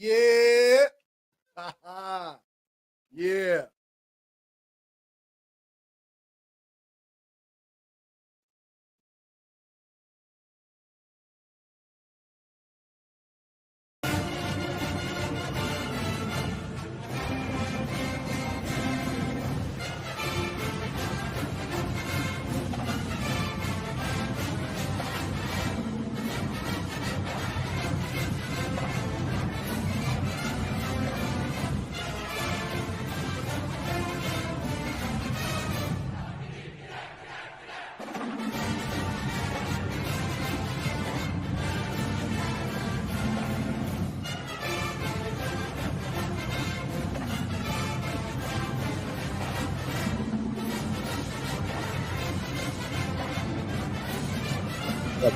Yeah. Yeah.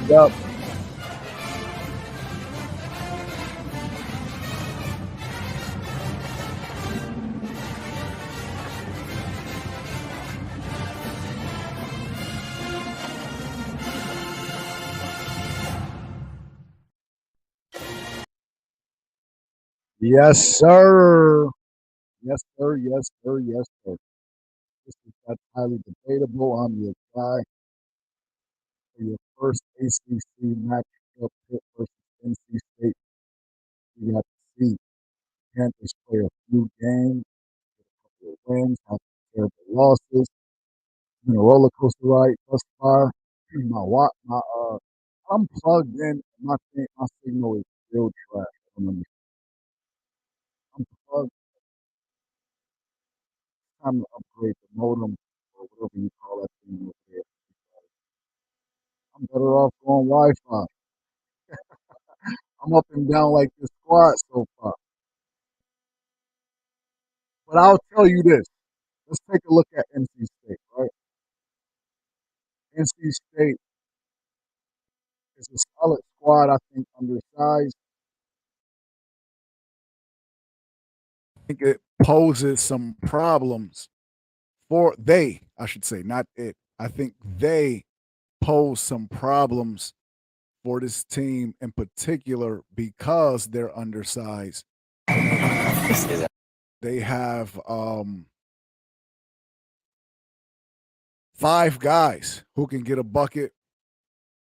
Yup. Yes, sir. Yes, sir. Yes, sir. Yes, sir. This is that's highly debatable. I'm your guy for your first ACC matchup, Pitt versus NC State. We got to see Panthers play a few games, a couple of wins, have some terrible losses. It's been a roller coaster ride thus far. I'm plugged in. My signal is real trash. I don't understand. I'm plugged. Time to upgrade the modem or whatever you call that thing over there. I'm better off going Wi-Fi. I'm up and down like this squad so far. But I'll tell you this. Let's take a look at NC State, right? NC State is a solid squad, I think, undersized. I think it poses some problems I should say, not it. I think they pose some problems for this team in particular because they're undersized. They have 5 guys who can get a bucket.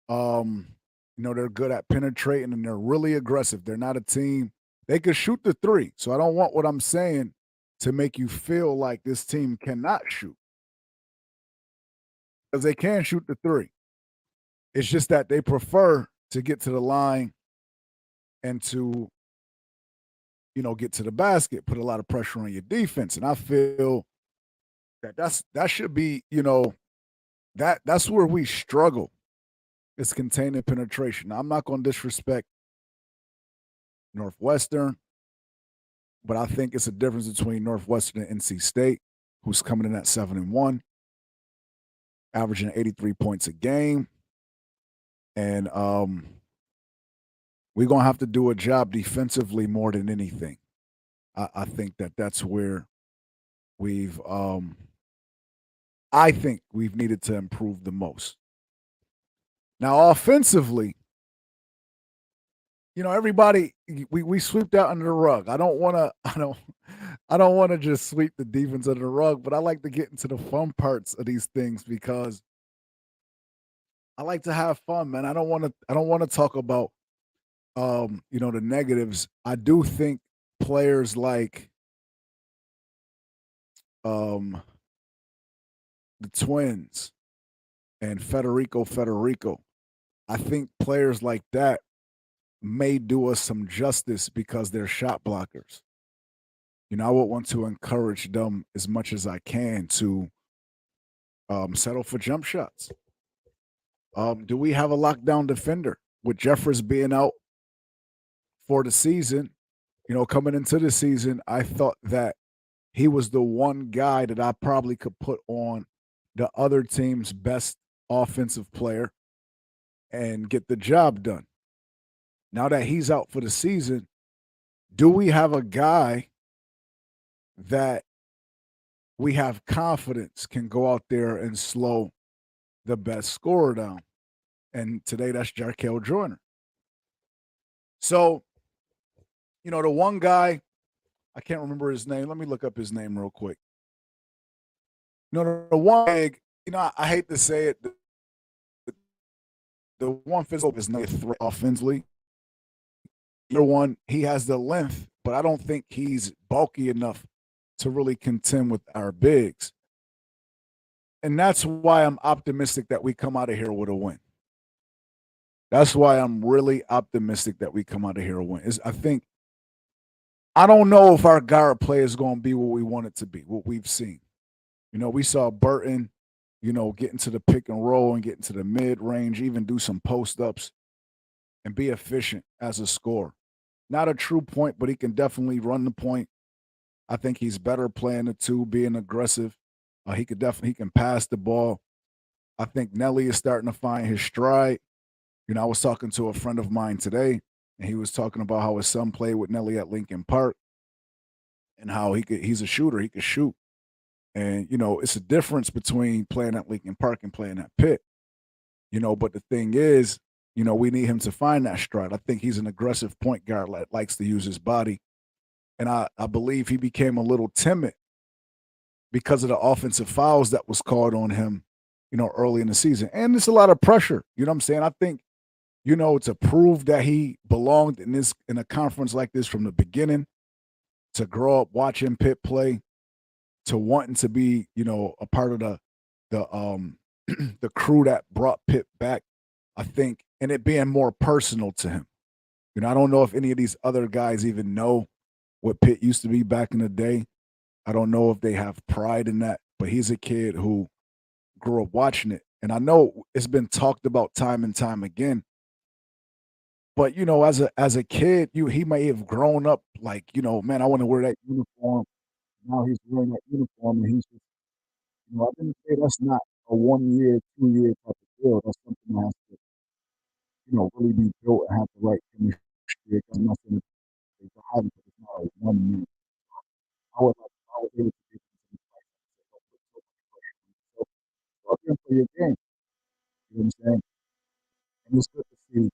They're good at penetrating and they're really aggressive. They're not a team. They could shoot the three. So I don't want what I'm saying to make you feel like this team cannot shoot because they can shoot the three. It's just that they prefer to get to the line and to, get to the basket, put a lot of pressure on your defense. And I feel that should be, that's where we struggle. It's containing penetration. Now, I'm not going to disrespect Northwestern, but I think it's a difference between Northwestern and NC State, who's coming in at 7-1, averaging 83 points a game, and we're gonna have to do a job defensively more than anything. I think that's where we've I think we've needed to improve the most. Now, offensively, everybody we sweep that under the rug. I don't want to. I don't want to just sweep the defense under the rug, but I like to get into the fun parts of these things because I like to have fun, man. I don't want to. I don't want to talk about the negatives. I do think players like um the Twins and Federico. I think players like that may do us some justice because they're shot blockers. I would want to encourage them as much as I can to settle for jump shots. Do we have a lockdown defender with Jeffers being out for the season? Coming into the season, I thought that he was the one guy that I probably could put on the other team's best offensive player and get the job done. Now that he's out for the season, do we have a guy that we have confidence can go out there and slow the best scorer down? And today that's Jarkel Joyner. So, The one guy, I can't remember his name. Let me look up his name real quick. The one big, I hate to say it, the one physical is not a threat offensively. The other one, he has the length, but I don't think he's bulky enough to really contend with our bigs. And that's why I'm optimistic that we come out of here with a win. That's why I'm really optimistic that we come out of here with a win. I don't know if our guard play is going to be what we want it to be, what we've seen. We saw Burton, get into the pick and roll and get into the mid range, even do some post ups and be efficient as a scorer. Not a true point, but he can definitely run the point. I think he's better playing the two, being aggressive. He can pass the ball. I think Nelly is starting to find his stride. I was talking to a friend of mine today, and he was talking about how his son played with Nelly at Lincoln Park and how he's a shooter, he could shoot. And, it's a difference between playing at Lincoln Park and playing at Pitt. But the thing is, we need him to find that stride. I think he's an aggressive point guard that likes to use his body. And I believe he became a little timid because of the offensive fouls that was called on him, early in the season. And it's a lot of pressure. You know what I'm saying? I think, to prove that he belonged in a conference like this from the beginning, to grow up watching Pitt play, to wanting to be, a part of the the crew that brought Pitt back, I think, and it being more personal to him. I don't know if any of these other guys even know what Pitt used to be back in the day. I don't know if they have pride in that, but he's a kid who grew up watching it. And I know it's been talked about time and time again. But as a kid, he may have grown up like, man, I want to wear that uniform. Now he's wearing that uniform, and he's just, I didn't say that's not a 1 year, 2 year type of deal. That's something that has to, really be built and have the right chemistry. I'm not saying it's a hobby, but it's not a 1 year. I was able to get some advice and say, don't put so much pressure on yourself. Go out there and play your game. You know what I'm saying? And it's good to see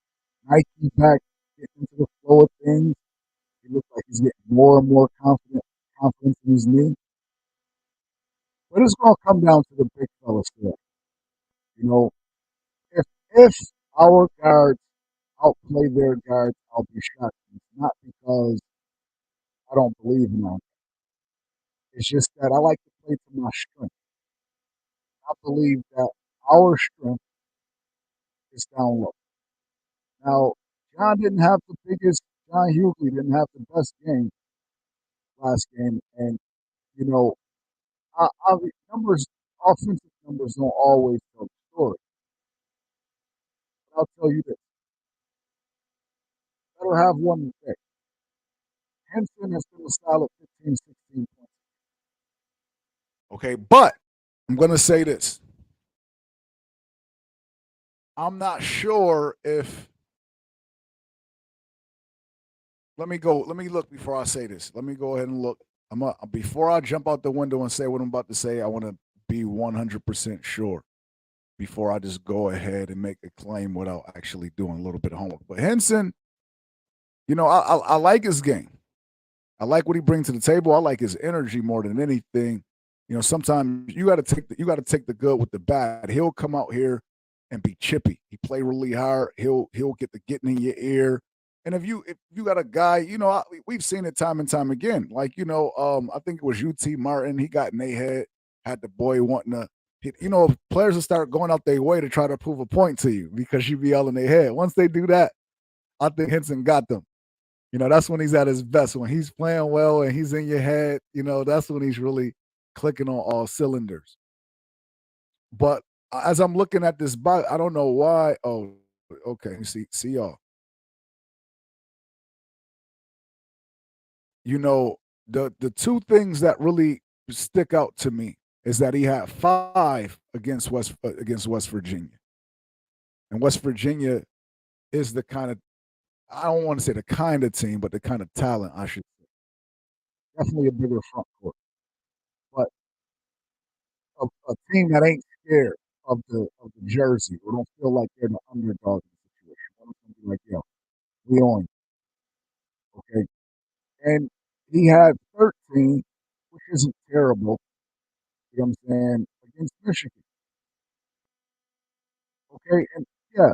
Nike back, getting into the flow of things. He looks like he's getting more and more confidence in his knee. But it's going to come down to the big fellas there. You know, if our guards outplay their guards, I'll be shocked. It's not because I don't believe in them. It's just that I like to play to my strength. I believe that our strength is down low. Now, John didn't have the biggest. John Hughley didn't have the best game last game, and you know, numbers, offensive numbers don't always tell the story. But I'll tell you this: better have one today. Henson has been a solid 15, 16 points. Okay, but I'm going to say this. I'm not sure if. Let me go. Let me look before I say this. Let me go ahead and look. Before I jump out the window and say what I'm about to say, I want to be 100% sure before I just go ahead and make a claim without actually doing a little bit of homework. But Henson, I like his game. I like what he brings to the table. I like his energy more than anything. Sometimes you got to take the good with the bad. He'll come out here and be chippy. He play really hard. He'll get the getting in your ear. And if you got a guy, we've seen it time and time again. Like I think it was UT Martin. He got in their head, had the boy wanting to. Players will start going out their way to try to prove a point to you because you be all in their head. Once they do that, I think Henson got them. That's when he's at his best. When he's playing well and he's in your head, that's when he's really clicking on all cylinders. But as I'm looking at this box, I don't know why. Oh, okay. See y'all. The two things that really stick out to me is that he had 5 against West Virginia, and West Virginia is the kind of, I don't want to say the kind of team, but the kind of talent, I should say. Definitely a bigger front court, but a team that ain't scared of the jersey or don't feel like they're the underdog in the situation. They're like, yo, we on you, okay? he had 13, which isn't terrible, you know what I'm saying, against Michigan, okay? And yeah,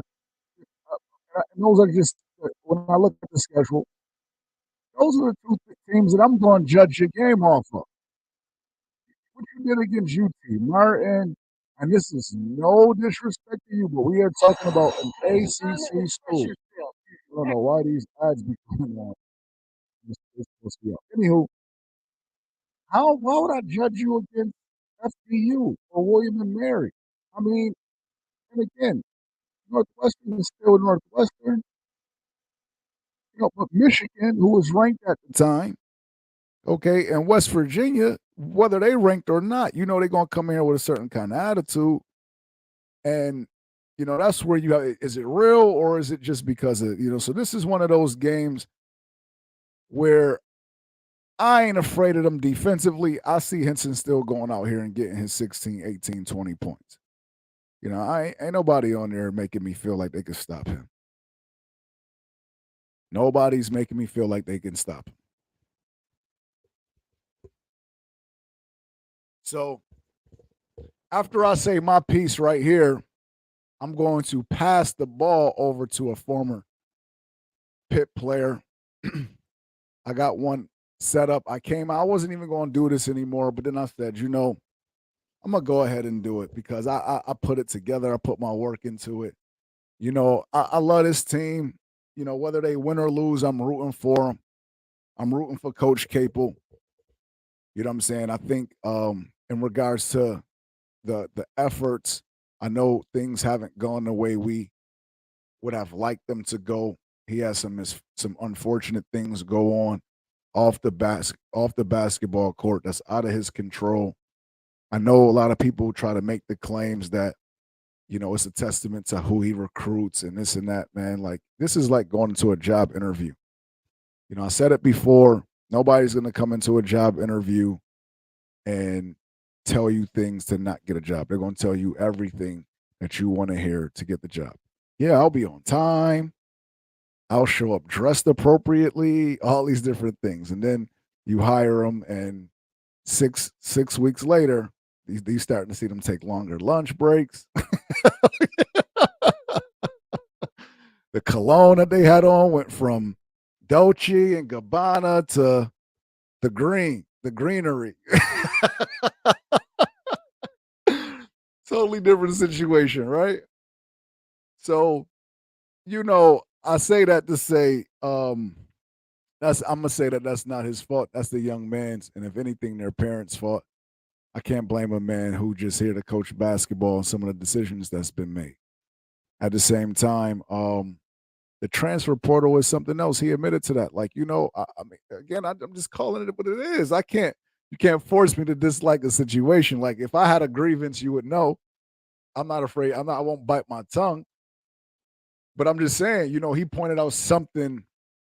and those are just when I look at the schedule, those are the two teams that I'm going to judge your game off of. What you did against UT Martin, and this is no disrespect to you, but we are talking about an ACC school. I don't know why these ads be coming on. It's supposed to be up. Anywho, why would I judge you against FDU or William and Mary? I mean, and again, Northwestern is still Northwestern, but Michigan, who was ranked at the time, okay, and West Virginia, whether they ranked or not, they're gonna come in here with a certain kind of attitude, and that's where you have, is it real or is it just because of so this is one of those games where I ain't afraid of them defensively. I see Henson still going out here and getting his 16, 18, 20 points. I ain't nobody on there making me feel like they could stop him. Nobody's making me feel like they can stop him. So after I say my piece right here, I'm going to pass the ball over to a former Pitt player. I got one set up. I wasn't even going to do this anymore, but then I said, I'm going to go ahead and do it because I put it together. I put my work into it. I love this team. Whether they win or lose, I'm rooting for them. I'm rooting for Coach Capel. You know what I'm saying? I think in regards to the efforts, I know things haven't gone the way we would have liked them to go. He has some unfortunate things go on off the basketball court that's out of his control. I know a lot of people try to make the claims that it's a testament to who he recruits and this and that, man. Like this is like going into a job interview. I said it before. Nobody's going to come into a job interview and tell you things to not get a job. They're going to tell you everything that you want to hear to get the job. Yeah, I'll be on time. I'll show up dressed appropriately, all these different things. And then you hire them, and six weeks later, these starting to see them take longer lunch breaks. The cologne that they had on went from Dolce and Gabbana to the greenery. Totally different situation, right? So, I say that to say, I'm gonna say that that's not his fault. That's the young man's, and if anything, their parents' fault. I can't blame a man who just here to coach basketball and some of the decisions that's been made. At the same time, the transfer portal is something else. He admitted to that. Like, I mean, again, I'm just calling it what it is. You can't force me to dislike a situation. Like, if I had a grievance, you would know. I'm not afraid. I won't bite my tongue. But I'm just saying, he pointed out something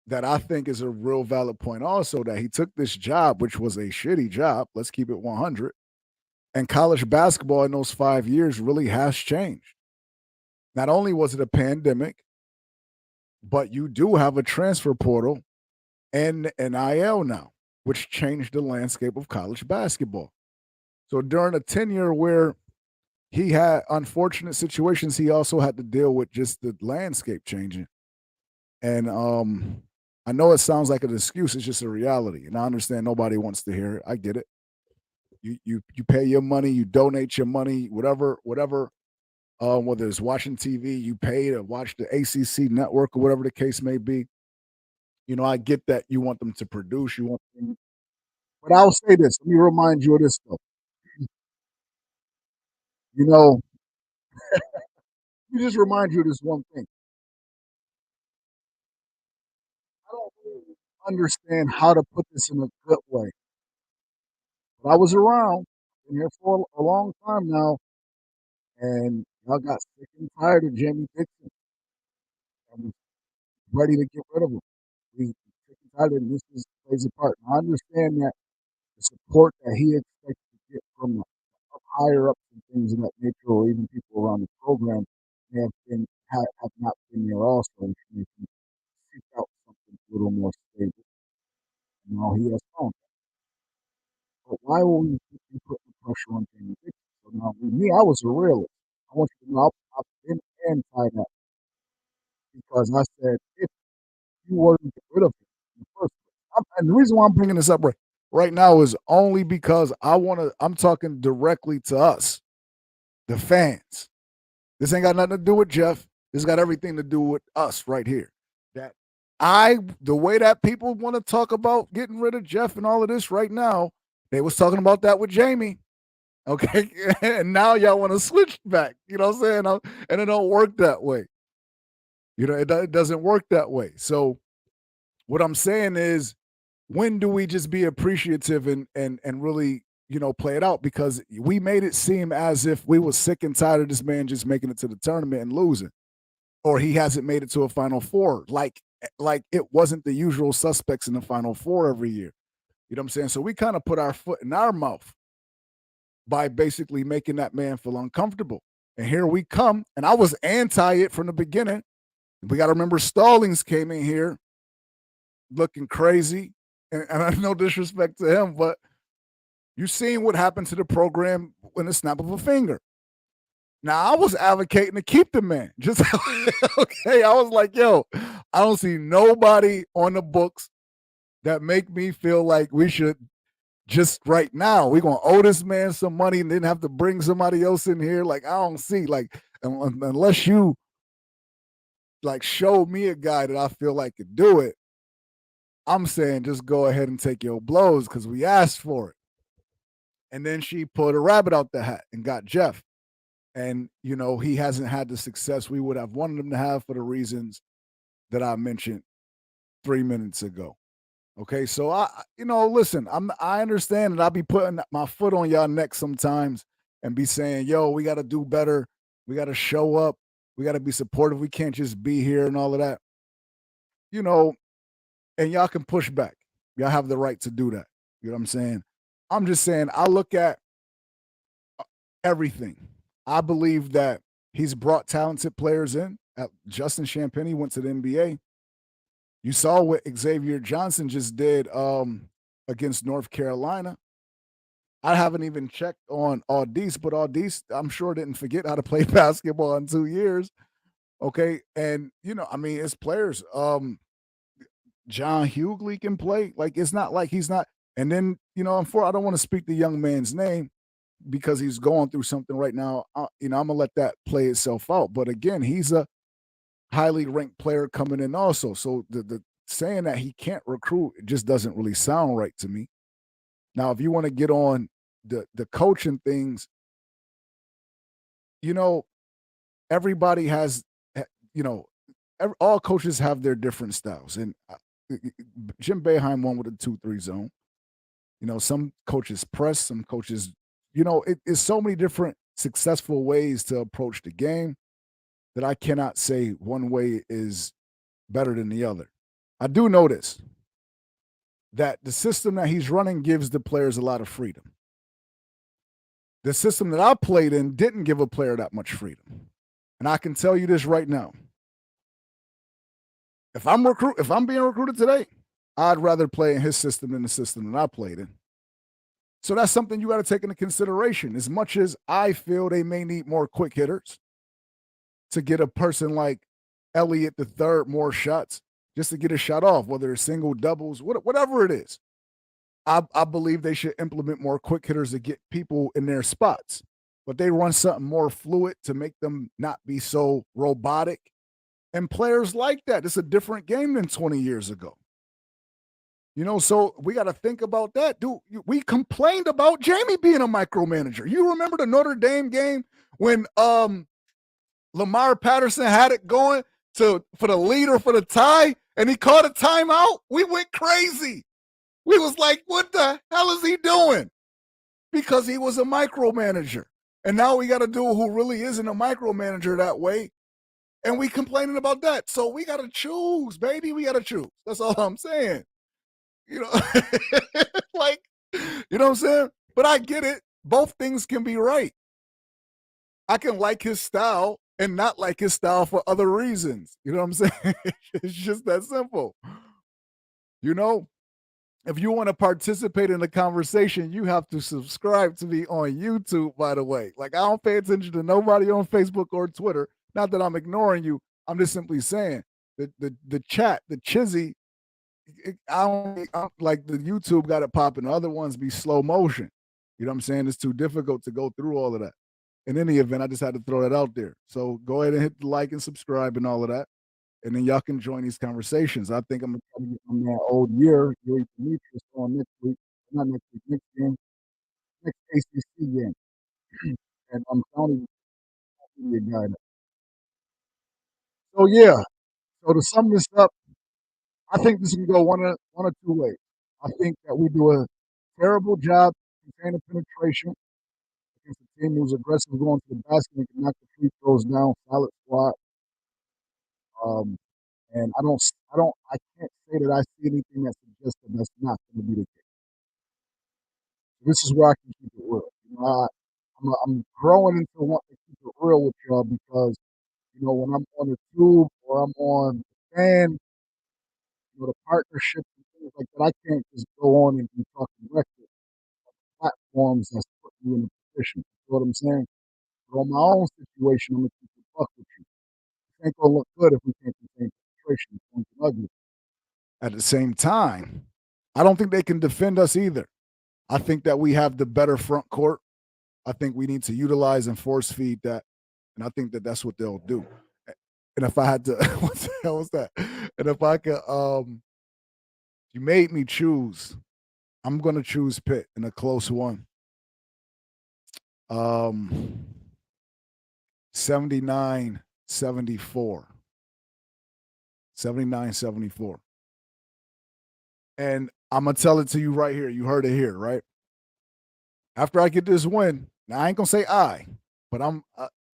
that I think is a real valid point also, that he took this job, which was a shitty job. Let's keep it 100. And college basketball in those 5 years really has changed. Not only was it a pandemic, but you do have a transfer portal and NIL now, which changed the landscape of college basketball. So during a tenure where he had unfortunate situations, he also had to deal with just the landscape changing. And I know it sounds like an excuse, it's just a reality. And I understand nobody wants to hear it. I get it. You pay your money, you donate your money, whatever. Whether it's watching TV, you pay to watch the ACC network or whatever the case may be. I get that you want them to produce, but I'll say this. Let me remind you of this though. You know, let me just remind you of this one thing. I don't really understand how to put this in a good way. But I was around, been here for a long time now, and I got sick and tired of Jamie Dixon. I was ready to get rid of him. We sick and tired, and this is plays a part. And I understand that the support that he expects to get from the up higher ups and things of that nature, or even people around the program, may have not been there also, which makes him seek out something a little more stable. And now he has found why will we keep putting pressure on Jamie Dixon? So now, with me, I was a realist. I want you to know I've been anti that because I said if you were to get rid of him in the first place, and the reason why I'm bringing this up right now is only because I'm talking directly to us, the fans. This ain't got nothing to do with Jeff. This got everything to do with us right here. That the way that people want to talk about getting rid of Jeff and all of this right now, they was talking about that with Jamie. Okay. And now y'all want to switch back. You know what I'm saying? And it don't work that way. It doesn't work that way. So what I'm saying is, when do we just be appreciative and really, play it out? Because we made it seem as if we were sick and tired of this man just making it to the tournament and losing, or he hasn't made it to a Final Four. Like it wasn't the usual suspects in the Final Four every year. You know what I'm saying? So we kind of put our foot in our mouth by basically making that man feel uncomfortable. And here we come. And I was anti it from the beginning. We got to remember Stallings came in here looking crazy. And I no disrespect to him, but you seen what happened to the program in the snap of a finger. Now I was advocating to keep the man. Just okay. I was like, yo, I don't see nobody on the books that make me feel like we should just right now. We're gonna owe this man some money and then have to bring somebody else in here. Like, I don't see, like, unless you like show me a guy that I feel like could do it. I'm saying just go ahead and take your blows because we asked for it. And then she pulled a rabbit out the hat and got Jeff. And, he hasn't had the success we would have wanted him to have for the reasons that I mentioned 3 minutes ago. Okay, so listen, I understand that I'll be putting my foot on y'all neck sometimes and be saying, yo, we got to do better. We got to show up. We got to be supportive. We can't just be here and all of that. And y'all can push back. Y'all have the right to do that. You know what I'm saying? I'm just saying, I look at everything. I believe that he's brought talented players in. Justin Champagnie went to the NBA. You saw what Xavier Johnson just did against North Carolina. I haven't even checked on Audice, but Audice, I'm sure, didn't forget how to play basketball in 2 years. Okay. And, it's players. John Hughley can play. Like, it's not like he's not. And then, I don't want to speak the young man's name because he's going through something right now. I'm going to let that play itself out. But again, he's a highly ranked player coming in also. So the saying that he can't recruit, it just doesn't really sound right to me. Now, if you want to get on the coaching things, everybody has, all coaches have their different styles. And Jim Boeheim won with a 2-3 zone. Some coaches press, some coaches, it's so many different successful ways to approach the game that I cannot say one way is better than the other. I do know this, that the system that he's running gives the players a lot of freedom. The system that I played in didn't give a player that much freedom. And I can tell you this right now. If I'm being recruited today, I'd rather play in his system than the system that I played in. So that's something you got to take into consideration. As much as I feel they may need more quick hitters to get a person like Elliott the third more shots, just to get a shot off, whether it's single, doubles, whatever it is. I believe they should implement more quick hitters to get people in their spots. But they run something more fluid to make them not be so robotic. And players like that. It's a different game than 20 years ago. So we got to think about that. Dude, we complained about Jamie being a micromanager. You remember the Notre Dame game when Lamar Patterson had it going for the lead or for the tie, and he called a timeout? We went crazy. We was like, what the hell is he doing? Because he was a micromanager. And now we got a dude who really isn't a micromanager that way. And we complaining about that. So we got to choose, baby. We got to choose. That's all I'm saying. Like, you know what I'm saying? But I get it. Both things can be right. I can like his style and not like his style for other reasons. You know what I'm saying? It's just that simple. If you want to participate in the conversation, you have to subscribe to me on YouTube, by the way. Like, I don't pay attention to nobody on Facebook or Twitter. Not that I'm ignoring you. I'm just simply saying the chat, the chizzy, I don't like the YouTube got it popping. The other ones be slow motion. You know what I'm saying? It's too difficult to go through all of that. In any event, I just had to throw that out there. So go ahead and hit the like and subscribe and all of that. And then y'all can join these conversations. I think I'm gonna try to get my man Old Year, Yuri Demetrius on next week. Not next week, next game, next ACC game. And I'm telling you, be a guy. So yeah. So to sum this up, I think this can go one of two ways. I think that we do a terrible job containing penetration against a team who's aggressive going to the basket and can knock the free throws down, solid squad. Um, and I can't say that I see anything that suggests that that's not going to be the case. This is where I can keep it real. I'm growing into wanting to keep it real with y'all because when I'm on the tube or I'm on the fan, the partnership and things like that, I can't just go on and be talking records platforms that's putting you in a position. You know what I'm saying? But on my own situation, I'm gonna keep it buck with you. It ain't gonna look good if we can't contain penetration. It's going to ugly. At the same time, I don't think they can defend us either. I think that we have the better front court. I think we need to utilize and force feed that, and I think that that's what they'll do. And if I had to, what the hell was that? And if I could, you made me choose. I'm gonna choose Pitt in a close one. 79-74. 79-74. And I'm gonna tell it to you right here. You heard it here, right? After I get this win, now I ain't gonna say but I'm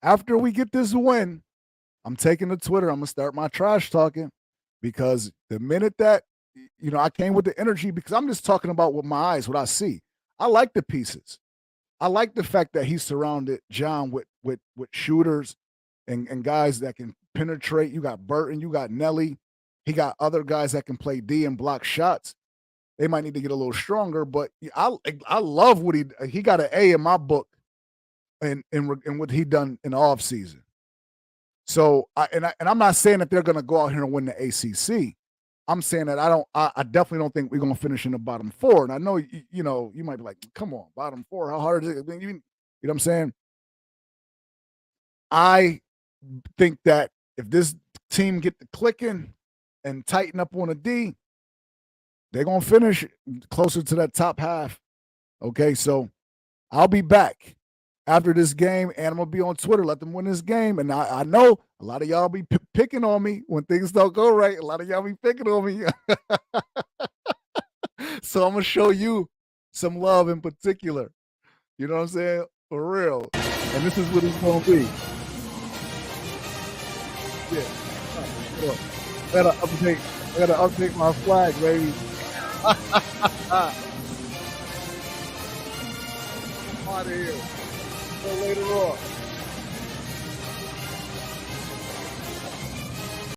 after we get this win, I'm taking to Twitter. I'm gonna start my trash talking because the minute that I came with the energy because I'm just talking about with my eyes, what I see. I like the pieces. I like the fact that he surrounded John with shooters and guys that can penetrate. You got Burton, you got Nelly. He got other guys that can play D and block shots. They might need to get a little stronger, but I love what he got an A in my book in what he done in the offseason. So I'm not saying that they're going to go out here and win the ACC. I'm saying that I definitely don't think we're going to finish in the bottom four. And I know you might be like, come on, bottom four, how hard is it? You know what I'm saying? I think that if this team get the clicking and tighten up on a D, they're going to finish closer to that top half. Okay, so I'll be back after this game, and I'm going to be on Twitter. Let them win this game. And I know a lot of y'all be picking on me when things don't go right. A lot of y'all be picking on me. So I'm going to show you some love in particular. You know what I'm saying? For real. And this is what it's going to be. Yeah. I gotta update my flag, baby. I'm out of here. Until later on.